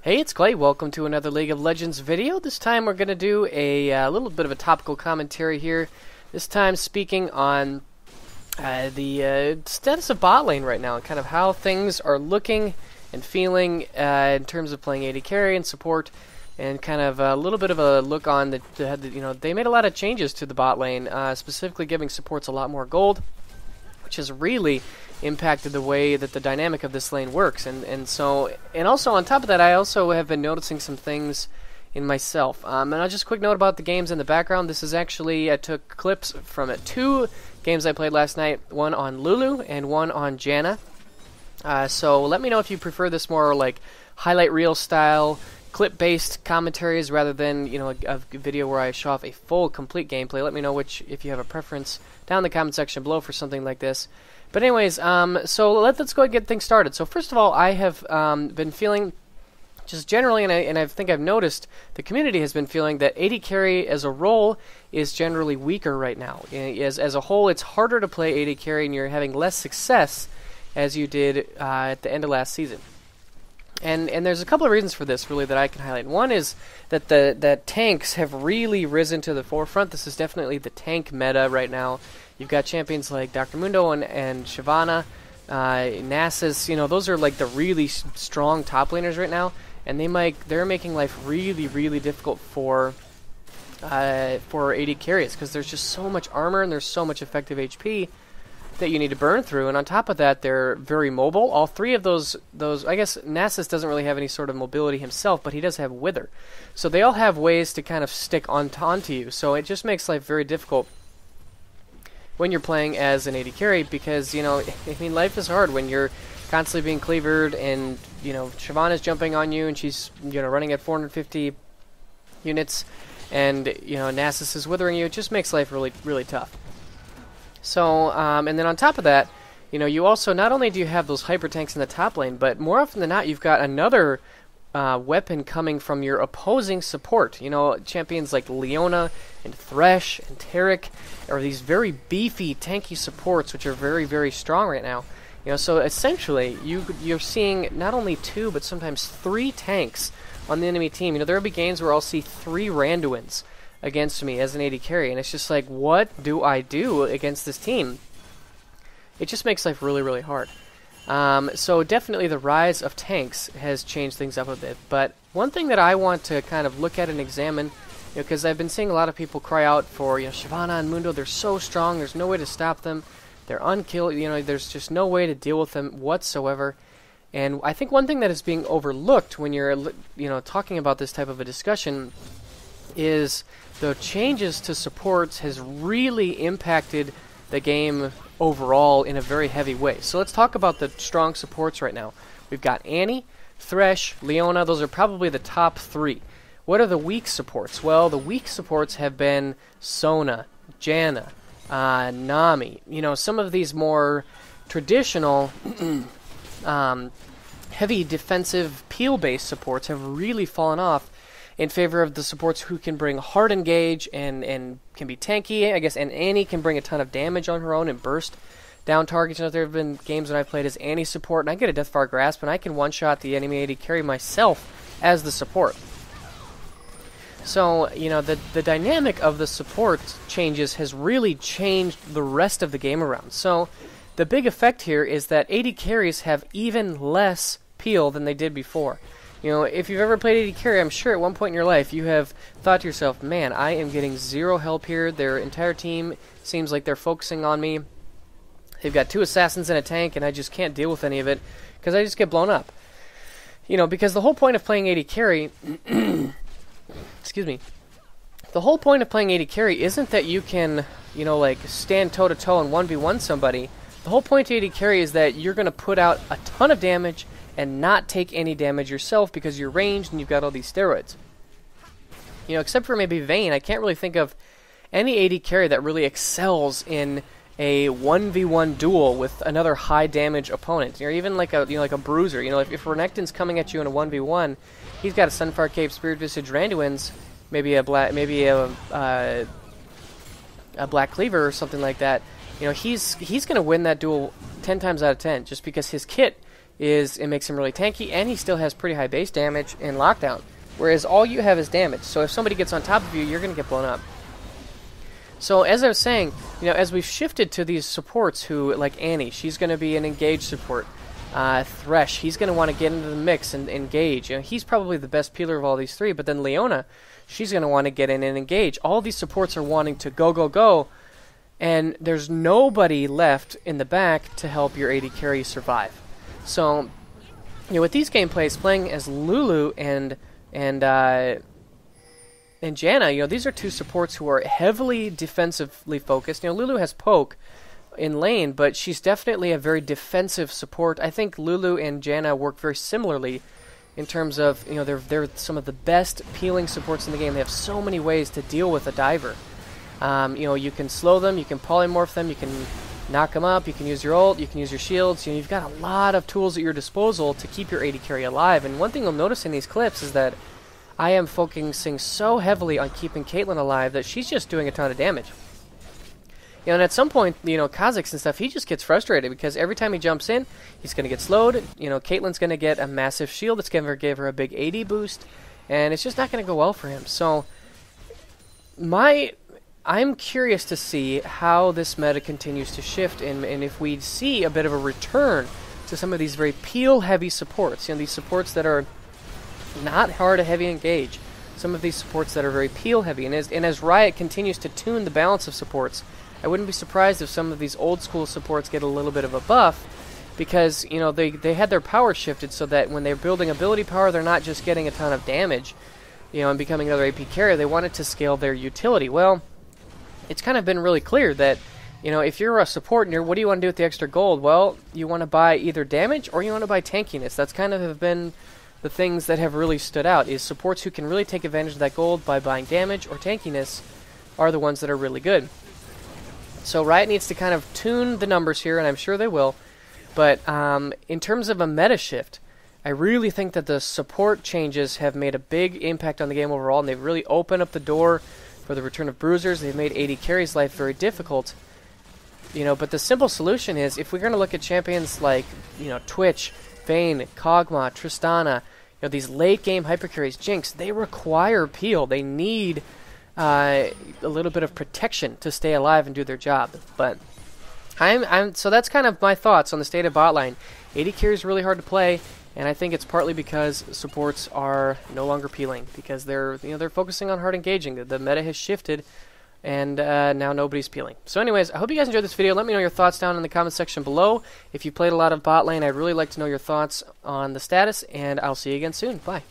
Hey, it's Clay. Welcome to another League of Legends video. This time we're going to do a little bit of a topical commentary here. This time speaking on the status of bot lane right now and kind of how things are looking and feeling in terms of playing AD carry and support, and kind of a little bit of a look on they made a lot of changes to the bot lane, specifically giving supports a lot more gold, which has really impacted the way that the dynamic of this lane works. And also on top of that, I also have been noticing some things in myself. And I'll just quick note about the games in the background. This is actually, I took clips from two games I played last night, one on Lulu and one on Janna. So let me know if you prefer this more like highlight reel style, clip-based commentaries rather than, a video where I show off a full, complete gameplay. Let me know if you have a preference down in the comment section below for something like this. But anyways, so let's go ahead and get things started. So first of all, I have been feeling, just generally, and I think I've noticed, the community has been feeling that AD carry as a role is generally weaker right now. As a whole, it's harder to play AD carry, and you're having less success as you did at the end of last season. And there's a couple of reasons for this, really, that I can highlight. One is that the tanks have really risen to the forefront. This is definitely the tank meta right now. You've got champions like Dr. Mundo and Shyvana, Nasus. Those are like the really strong top laners right now, and they're making life really, really difficult for AD carries, because there's just so much armor and there's so much effective HP that you need to burn through. And on top of that, they're very mobile. All three of those I guess Nasus doesn't really have any sort of mobility himself, but he does have Wither. So they all have ways to kind of stick onto you. So it just makes life very difficult when you're playing as an AD carry, because, life is hard when you're constantly being cleavered, and, Shyvana's jumping on you, and she's, running at 450 units, and, Nasus is withering you. It just makes life really, really tough. So, and then on top of that, you also, not only do you have those hyper tanks in the top lane, but more often than not, you've got another weapon coming from your opposing support. Champions like Leona and Thresh and Taric are these very beefy, tanky supports, which are very, very strong right now. So essentially, you're seeing not only two, but sometimes three tanks on the enemy team. There will be games where I'll see three Randuins against me as an AD carry, and it's just like, what do I do against this team? It just makes life really, really hard. So definitely the rise of tanks has changed things up a bit. But one thing that I want to kind of look at and examine, because I've been seeing a lot of people cry out for, Shyvana and Mundo, they're so strong, there's no way to stop them, they're unkilled, there's just no way to deal with them whatsoever. And I think one thing that is being overlooked when you're, talking about this type of a discussion is the changes to supports has really impacted the game overall in a very heavy way. So let's talk about the strong supports right now. We've got Annie, Thresh, Leona. Those are probably the top three. What are the weak supports? Well, the weak supports have been Sona, Janna, Nami. Some of these more traditional heavy defensive peel-based supports have really fallen off in favor of the supports who can bring hard engage and can be tanky, I guess. And Annie can bring a ton of damage on her own and burst down targets. There have been games when I've played as Annie support, and I get a Deathfire Grasp, and I can one-shot the enemy AD carry myself as the support. So, the dynamic of the support changes has really changed the rest of the game around. So, the big effect here is that AD carries have even less peel than they did before. If you've ever played AD carry, I'm sure at one point in your life you have thought to yourself, man, I am getting zero help here. Their entire team seems like they're focusing on me. They've got two assassins and a tank, and I just can't deal with any of it because I just get blown up. Because the whole point of playing AD carry, excuse me, the whole point of playing AD carry isn't that you can, stand toe-to-toe and 1v1 somebody. The whole point of AD carry is that you're going to put out a ton of damage and not take any damage yourself because you're ranged and you've got all these steroids. Except for maybe Vayne, I can't really think of any AD carry that really excels in a 1v1 duel with another high damage opponent. Or even like a bruiser. If Renekton's coming at you in a 1v1, he's got a Sunfire Cape, Spirit Visage, Randuins, maybe a Black Cleaver or something like that. He's going to win that duel 10 times out of 10 just because his kit is it makes him really tanky, and he still has pretty high base damage and lockdown. Whereas all you have is damage. So if somebody gets on top of you, you're going to get blown up. So as I was saying, as we've shifted to these supports who, like Annie, she's going to be an engage support. Thresh, he's going to want to get into the mix and engage. He's probably the best peeler of all these three, but then Leona, she's going to want to get in and engage. All these supports are wanting to go, go, go, and there's nobody left in the back to help your AD carry survive. So, with these gameplays, playing as Lulu and Janna, these are two supports who are heavily defensively focused. Lulu has poke in lane, but she's definitely a very defensive support. I think Lulu and Janna work very similarly in terms of, they're some of the best peeling supports in the game. They have so many ways to deal with a diver. You can slow them, you can polymorph them, you can knock them up, you can use your ult, you can use your shields. You've got a lot of tools at your disposal to keep your AD carry alive. And one thing you'll notice in these clips is that I am focusing so heavily on keeping Caitlyn alive that she's just doing a ton of damage. And at some point, Kha'Zix and stuff, he just gets frustrated because every time he jumps in, he's going to get slowed. Caitlyn's going to get a massive shield that's going to give her a big AD boost, and it's just not going to go well for him. So, I'm curious to see how this meta continues to shift, and if we see a bit of a return to some of these very peel-heavy supports. These supports that are not hard to heavy engage. Some of these supports that are very peel heavy. And as Riot continues to tune the balance of supports, I wouldn't be surprised if some of these old school supports get a little bit of a buff, because they had their power shifted so that when they're building ability power, they're not just getting a ton of damage, and becoming another AP carrier. They wanted to scale their utility. Well, it's kind of been really clear that if you're a support and what do you want to do with the extra gold? Well, you want to buy either damage or you want to buy tankiness. That's kind of have been the things that have really stood out, is supports who can really take advantage of that gold by buying damage or tankiness are the ones that are really good. So Riot needs to kind of tune the numbers here, and I'm sure they will. But in terms of a meta shift, I really think that the support changes have made a big impact on the game overall, and they've really opened up the door for the return of bruisers. They've made AD carry's life very difficult. But the simple solution is, if we're going to look at champions like, Twitch, Vayne, Kog'Maw, Tristana, these late game hypercarries, Jinx, they require peel. They need a little bit of protection to stay alive and do their job. But so that's kind of my thoughts on the state of bot lane. AD carry is really hard to play, and I think it's partly because supports are no longer peeling, because they're focusing on hard engaging. The meta has shifted, and now nobody's peeling. So anyways, I hope you guys enjoyed this video. Let me know your thoughts down in the comment section below. If you played a lot of bot lane, I'd really like to know your thoughts on the status, and I'll see you again soon. Bye.